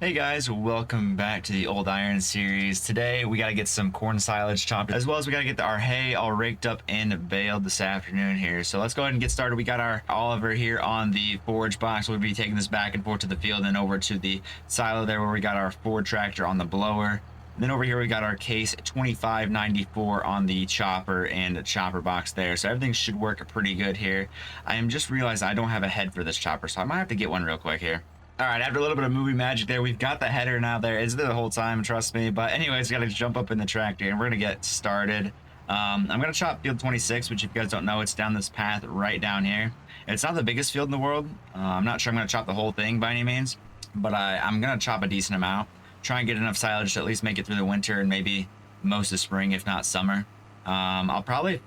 Hey guys, welcome back to the Old Iron series. Today we got to get some corn silage chopped, as well as we got to get our hay all raked up and baled this afternoon here. So let's go ahead and get started. We got our Oliver here on the forage box. We'll be taking this back and forth to the field and over to the silo there where we got our Ford tractor on the blower. And then over here we got our case 2594 on the chopper and chopper box there. So everything should work pretty good here. I am just realized I don't have a head for this chopper, so I might have to get one real quick here. All right, after a little bit of movie magic there, we've got the header now there. It's there the whole time, trust me. But anyways, got to jump up in the tractor and we're going to get started. I'm going to chop field 26, which if you guys don't know, it's down this path right down here. It's not the biggest field in the world. I'm not sure I'm going to chop the whole thing by any means, but I'm going to chop a decent amount. Try and get enough silage to at least make it through the winter and maybe most of spring, if not summer. I'll probably,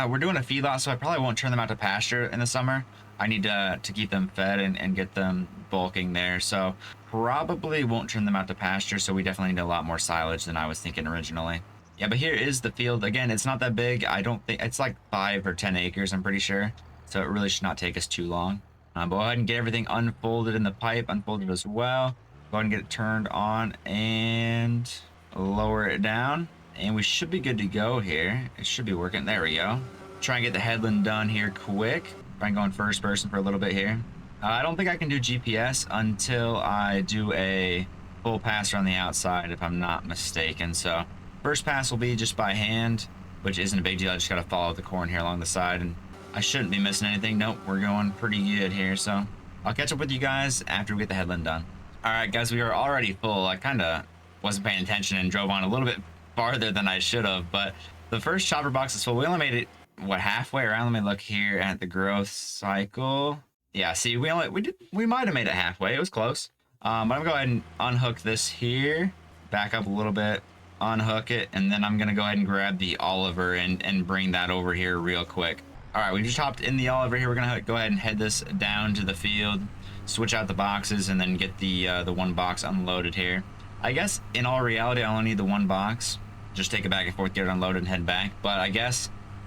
we're doing a feedlot, so I probably won't turn them out to pasture in the summer. I need to keep them fed and get them bulking there, so probably won't turn them out to pasture, so we definitely need a lot more silage than I was thinking originally. Yeah, but here is the field. Again, it's not that big. I don't think it's like 5 or 10 acres, I'm pretty sure, so it really should not take us too long. But go ahead and get everything unfolded in the pipe, unfolded as well. Go ahead and get it turned on and lower it down, and we should be good to go here. It should be working. There we go. Try and get the headland done here quick. Try and go in first person for a little bit here. I don't think I can do GPS until I do a full pass on the outside, if I'm not mistaken. So first pass will be just by hand, which isn't a big deal. I just got to follow the corn here along the side, and I shouldn't be missing anything. Nope, we're going pretty good here. So I'll catch up with you guys after we get the headland done. All right, guys, we are already full. I kind of wasn't paying attention and drove on a little bit farther than I should have, but the first chopper box is full. We only made it, what, halfway around? Let me look here at the growth cycle. Yeah, see, we might have made it halfway. It was close. But I'm gonna go ahead and unhook this here, back up a little bit, unhook it, and then I'm gonna go ahead and grab the Oliver and bring that over here real quick. All right, we just hopped in the Oliver here. We're gonna go ahead and head this down to the field, switch out the boxes, and then get the one box unloaded here. I guess in all reality, I only need the one box. Just take it back and forth, get it unloaded, and head back. But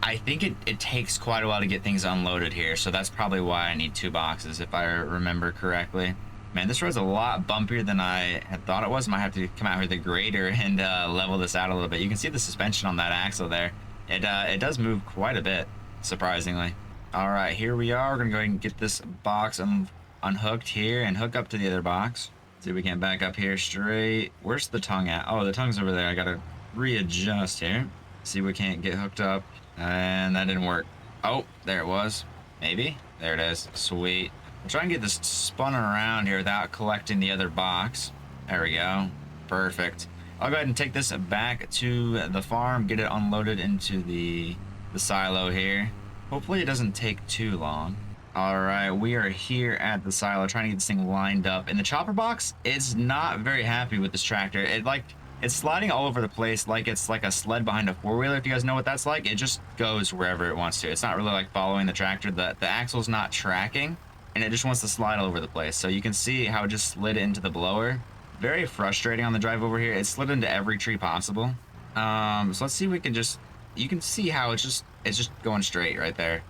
I think it takes quite a while to get things unloaded here, so that's probably why I need 2 boxes, if I remember correctly. Man, this road's a lot bumpier than I had thought it was. Might have to come out here with a grader and level this out a little bit. You can see the suspension on that axle there. It does move quite a bit, surprisingly. All right, here we are. We're gonna go ahead and get this box unhooked here and hook up to the other box. See if we can back up here straight. Where's the tongue at? Oh, the tongue's over there. I gotta readjust here. See if we can't get hooked up. And that didn't work. Oh, there it was. Maybe. There it is. Sweet. I'll try and get this spun around here without collecting the other box. There we go. Perfect. I'll go ahead and take this back to the farm, get it unloaded into the silo here. Hopefully it doesn't take too long. All right, we are here at the silo trying to get this thing lined up. And the chopper box is not very happy with this tractor. It's sliding all over the place like it's like a sled behind a four-wheeler. If you guys know what that's like, it just goes wherever it wants to. It's not really like following the tractor. The axle's not tracking, and it just wants to slide all over the place. So you can see how it just slid into the blower. Very frustrating on the drive over here. It slid into every tree possible. So let's see if we can just, you can see how it's just going straight right there.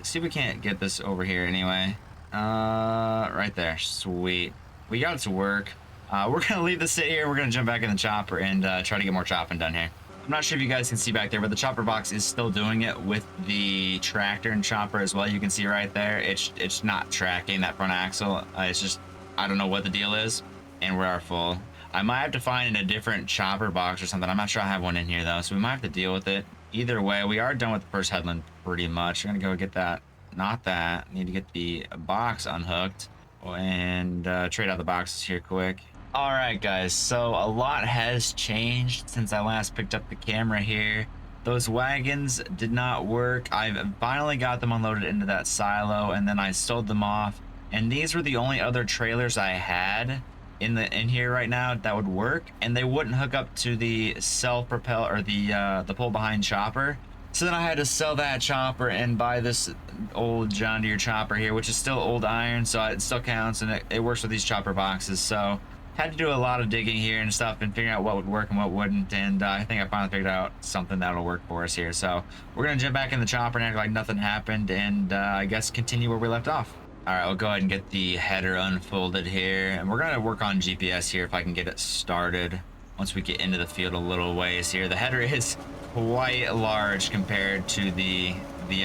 See if we can't get this over here anyway. Right there. Sweet. We got it to work. We're gonna leave this sit here. We're gonna jump back in the chopper and try to get more chopping done here. I'm not sure if you guys can see back there, but the chopper box is still doing it with the tractor and chopper as well. You can see right there, it's not tracking that front axle. It's just, I don't know what the deal is, and we are full. I might have to find a different chopper box or something. I'm not sure I have one in here though, so we might have to deal with it. Either way, we are done with the first headland pretty much. We're gonna go get that, not that. Need to get the box unhooked and trade out the boxes here quick. All right, guys, so a lot has changed since I last picked up the camera here. Those wagons did not work. I've finally got them unloaded into that silo, and then I sold them off. And these were the only other trailers I had in here right now that would work, and they wouldn't hook up to the self-propel or the pull behind chopper. So then I had to sell that chopper and buy this old John Deere chopper here, which is still old iron, so it still counts, and it works with these chopper boxes. So had to do a lot of digging here and stuff and figuring out what would work and what wouldn't, and I think I finally figured out something that'll work for us here. So we're gonna jump back in the chopper and act like nothing happened, and I guess continue where we left off. All right, we'll go ahead and get the header unfolded here, and we're gonna work on GPS here if I can get it started. Once we get into the field a little ways here, the header is quite large compared to the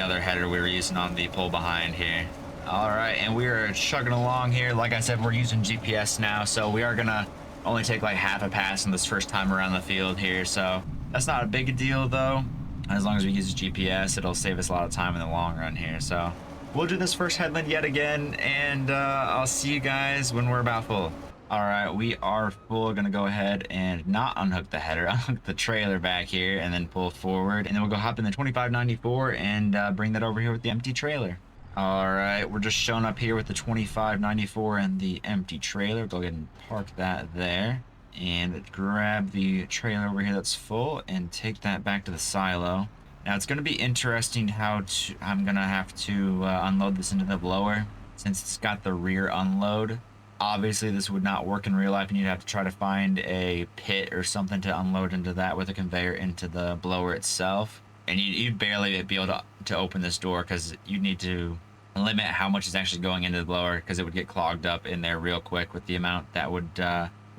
other header we were using on the pull behind here. All right, and we are chugging along here. Like I said, we're using GPS now, so we are gonna only take like half a pass on this first time around the field here, so that's not a big deal though. As long as we use GPS, it'll save us a lot of time in the long run here. So we'll do this first headland yet again, and I'll see you guys when we're about full. All right, we are full. Gonna go ahead and not unhook the header, unhook the trailer back here, and then pull forward, and then we'll go hop in the 2594 and bring that over here with the empty trailer. All right, we're just showing up here with the 2594 and the empty trailer. Go ahead and park that there, and grab the trailer over here that's full, and take that back to the silo. Now it's going to be interesting how I'm going to have to unload this into the blower, since it's got the rear unload. Obviously this would not work in real life, and you'd have to try to find a pit or something to unload into that with a conveyor into the blower itself. And you'd barely be able to open this door, because you need to limit how much is actually going into the blower, because it would get clogged up in there real quick with the amount that would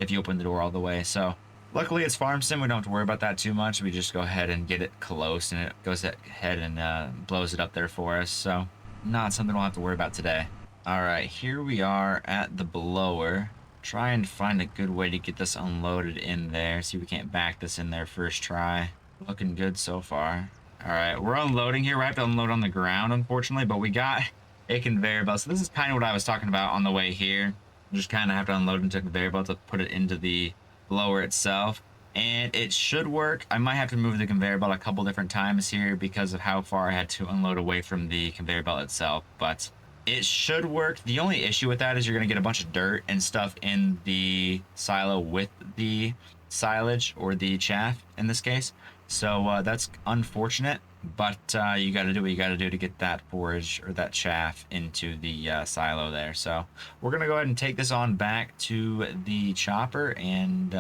if you open the door all the way. So luckily it's farm sim, we don't have to worry about that too much. We just go ahead and get it close, and it goes ahead and blows it up there for us. So not something we'll have to worry about today. All right, here we are at the blower. Try and find a good way to get this unloaded in there. See if we can't back this in there first try. Looking good so far. All right, we're unloading here. We have to unload on the ground, unfortunately, but we got a conveyor belt. So this is kind of what I was talking about on the way here. You just kind of have to unload into a conveyor belt to put it into the blower itself, and it should work. I might have to move the conveyor belt a couple different times here because of how far I had to unload away from the conveyor belt itself, but it should work. The only issue with that is you're going to get a bunch of dirt and stuff in the silo with the silage, or the chaff in this case. So that's unfortunate, but you got to do what you got to do to get that forage or that chaff into the silo there. So we're gonna go ahead and take this on back to the chopper and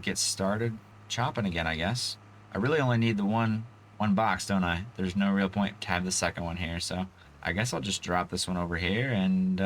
get started chopping again, I guess. I really only need the one box, don't I? There's no real point to have the second one here, so I guess I'll just drop this one over here and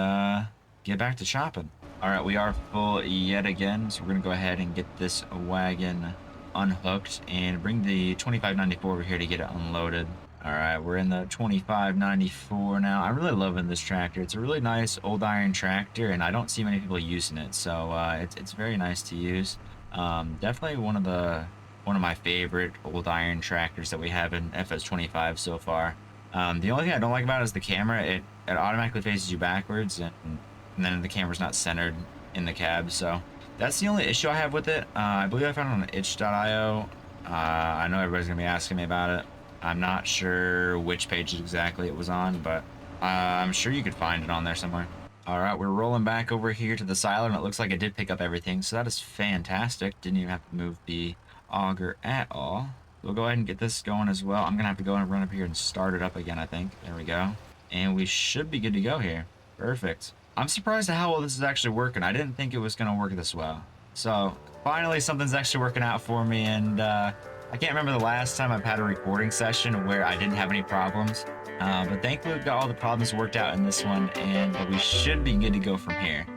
get back to chopping. All right, we are full yet again, so we're gonna go ahead and get this wagon unhooked and bring the 2594 over here to get it unloaded. All right, we're in the 2594 now. I'm really loving this tractor. It's a really nice old iron tractor, and I don't see many people using it, so it's very nice to use. Definitely one of my favorite old iron tractors that we have in FS25 so far. The only thing I don't like about it is the camera. It automatically faces you backwards, and then the camera's not centered in the cab, so that's the only issue I have with it. I believe I found it on itch.io. I know everybody's gonna be asking me about it. I'm not sure which page exactly it was on, but I'm sure you could find it on there somewhere. All right, we're rolling back over here to the silo, and it looks like it did pick up everything, so that is fantastic. Didn't even have to move the auger at all. We'll go ahead and get this going as well. I'm gonna have to go and run up here and start it up again, I think. There we go. And we should be good to go here. Perfect. I'm surprised at how well this is actually working. I didn't think it was going to work this well. So finally something's actually working out for me, and I can't remember the last time I've had a recording session where I didn't have any problems. But thankfully we've got all the problems worked out in this one, and we should be good to go from here.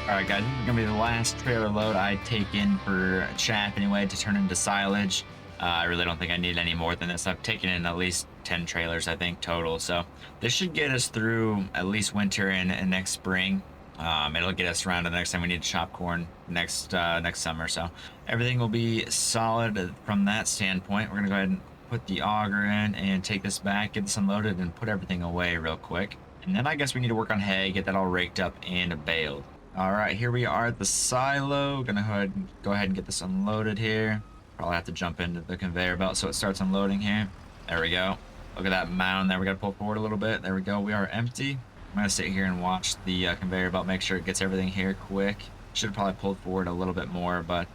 All right, guys, this is gonna be the last trailer load I take in for chaff anyway to turn into silage. I really don't think I need any more than this. I've taken in at least 10 trailers, I think, total. So this should get us through at least winter and next spring. It'll get us around to the next time we need to chop corn next summer. So everything will be solid from that standpoint. We're gonna go ahead and put the auger in and take this back, get this unloaded, and put everything away real quick. And then I guess we need to work on hay, get that all raked up and baled. All right, here we are at the silo. Gonna go ahead and get this unloaded here. Probably have to jump into the conveyor belt so it starts unloading here. There we go. Look at that mound there. We gotta pull forward a little bit. There we go. We are empty. I'm gonna sit here and watch the conveyor belt, make sure it gets everything here quick. Should have probably pulled forward a little bit more, but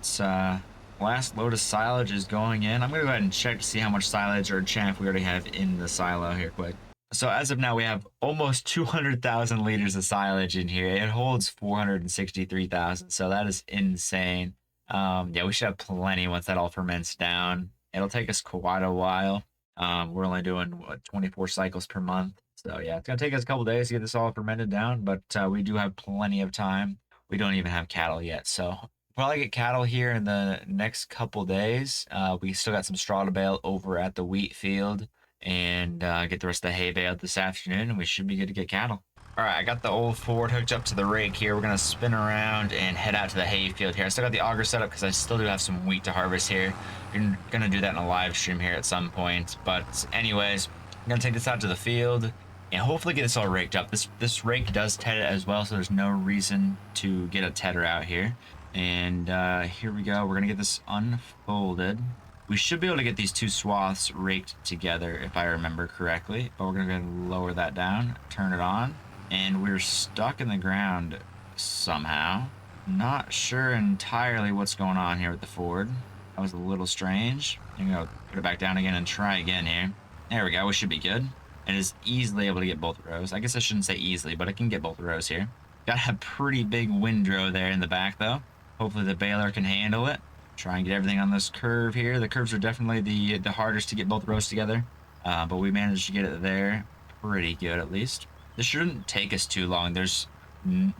last load of silage is going in. I'm gonna go ahead and check to see how much silage or chaff we already have in the silo here quick. So as of now, we have almost 200,000 liters of silage in here. It holds 463,000, so that is insane. Yeah, we should have plenty once that all ferments down. It'll take us quite a while. We're only doing, what, 24 cycles per month. So yeah, it's gonna take us a couple days to get this all fermented down, but we do have plenty of time. We don't even have cattle yet, so probably get cattle here in the next couple days. We still got some straw to bale over at the wheat field, and get the rest of the hay baled this afternoon, and we should be good to get cattle. All right, I got the old Ford hooked up to the rake here. We're gonna spin around and head out to the hay field here. I still got the auger set up because I still do have some wheat to harvest here. I'm gonna do that in a live stream here at some point. But anyways, I'm gonna take this out to the field and hopefully get this all raked up. This rake does ted it as well, so there's no reason to get a tedder out here. And here we go. We're gonna get this unfolded. We should be able to get these two swaths raked together if I remember correctly, but we're gonna go ahead and lower that down, turn it on, and we're stuck in the ground somehow. Not sure entirely what's going on here with the Ford. That was a little strange. I'm gonna put it back down again and try again here. There we go, we should be good. It is easily able to get both rows. I guess I shouldn't say easily, but it can get both rows here. Got a pretty big windrow there in the back though. Hopefully the baler can handle it. Try and get everything on this curve here. The curves are definitely the hardest to get both rows together, but we managed to get it there pretty good at least. This shouldn't take us too long. This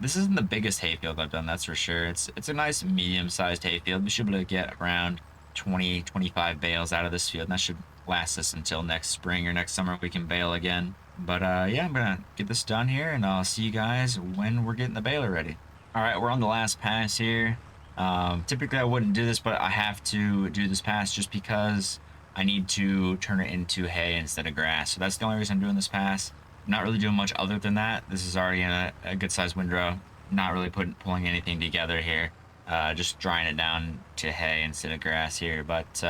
isn't the biggest hayfield I've done, that's for sure. It's a nice medium-sized hayfield. We should be able to get around 20-25 bales out of this field, and that should last us until next spring or next summer we can bale again. But yeah, I'm gonna get this done here, and I'll see you guys when we're getting the baler ready. All right, we're on the last pass here. Typically I wouldn't do this, but I have to do this pass just because I need to turn it into hay instead of grass. So that's the only reason I'm doing this pass. I'm not really doing much other than that. This is already in a good sized windrow. Not really pulling anything together here. Just drying it down to hay instead of grass here. But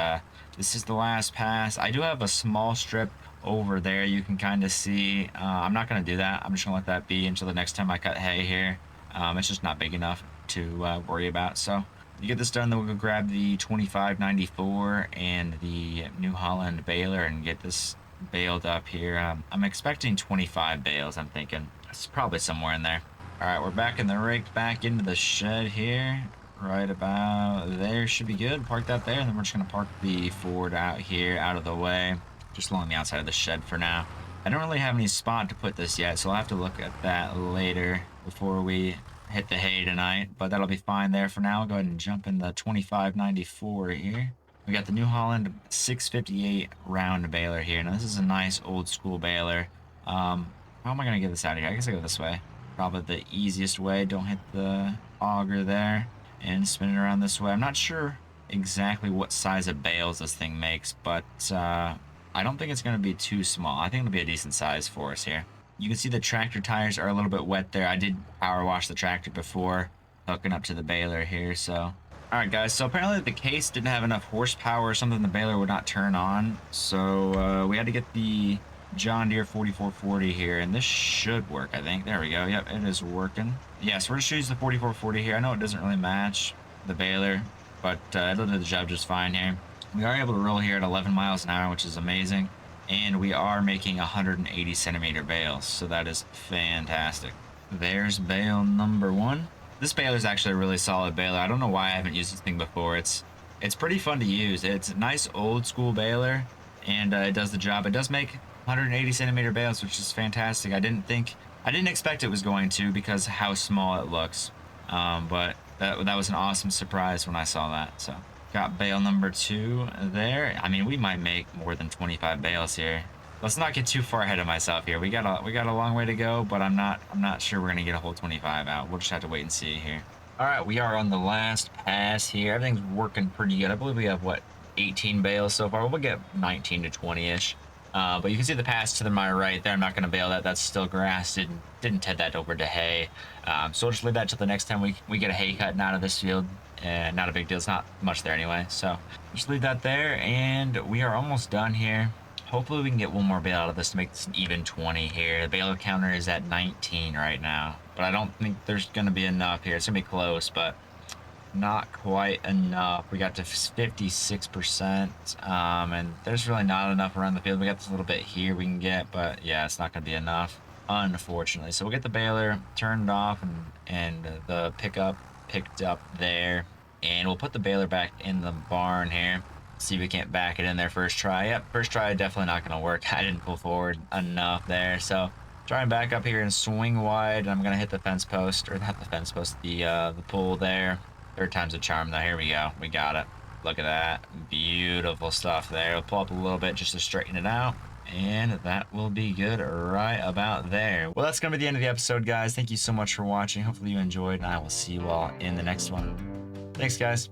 this is the last pass. I do have a small strip over there you can kind of see. I'm not going to do that. I'm just going to let that be until the next time I cut hay here. It's just not big enough to worry about. So you get this done, then we'll go grab the 2594 and the New Holland baler and get this baled up here. I'm expecting 25 bales. I'm thinking it's probably somewhere in there. All right, we're back in the rake, back into the shed here. Right about there should be good. Park that there, and then we're just gonna park the Ford out here, out of the way, just along the outside of the shed for now. I don't really have any spot to put this yet, so I'll have to look at that later before we hit the hay tonight, but that'll be fine there for now. I'll go ahead and jump in the 2594 here. We got the New Holland 658 round baler here. Now this is a nice old school baler. How am I gonna get this out of here? I guess I go this way. Probably the easiest way. Don't hit the auger there and spin it around this way. I'm not sure exactly what size of bales this thing makes, but I don't think it's gonna be too small. I think it'll be a decent size for us here. You can see the tractor tires are a little bit wet there. I did power wash the tractor before hooking up to the baler here, so. All right, guys, so apparently the case didn't have enough horsepower or something the baler would not turn on. So we had to get the John Deere 4440 here, and this should work, I think. There we go. Yep, it is working. Yeah, so we're just use the 4440 here. I know it doesn't really match the baler, but it'll do the job just fine here. We are able to roll here at 11 miles an hour, which is amazing. And we are making 180 centimeter bales, so that is fantastic. There's bale number one. This baler is actually a really solid baler. I don't know why I haven't used this thing before. It's pretty fun to use. It's a nice old school baler, and it does the job. It does make 180 centimeter bales, which is fantastic. I didn't expect it was going to because how small it looks. But that was an awesome surprise when I saw that. So got bale number 2 there. I mean, we might make more than 25 bales here. Let's not get too far ahead of myself here. We got a long way to go, but I'm not sure we're gonna get a whole 25 out. We'll just have to wait and see here. All right, we are on the last pass here. Everything's working pretty good. I believe we have what, 18 bales so far. We'll get 19 to 20-ish. But you can see the pass to my right there. I'm not going to bale that. That's still grass. Didn't head that over to hay. So we'll just leave that till the next time we get a hay cutting out of this field. And not a big deal. It's not much there anyway. So just leave that there. And we are almost done here. Hopefully we can get one more bale out of this to make this an even 20 here. The bale counter is at 19 right now. But I don't think there's going to be enough here. It's going to be close, but not quite enough. We got to 56%, and there's really not enough around the field. We got this little bit here we can get, but yeah, it's not going to be enough, unfortunately. So we'll get the baler turned off and the pickup picked up there, and we'll put the baler back in the barn here. See if we can't back it in there first try. Yep, first try definitely not going to work. I didn't pull forward enough there, so try and back up here and swing wide. And I'm going to hit the fence post, or not the fence post, the pole there. Third time's a charm though. Here we go. We got it. Look at that. Beautiful stuff there. We'll pull up a little bit just to straighten it out. And that will be good right about there. Well, that's going to be the end of the episode, guys. Thank you so much for watching. Hopefully you enjoyed, and I will see you all in the next one. Thanks, guys.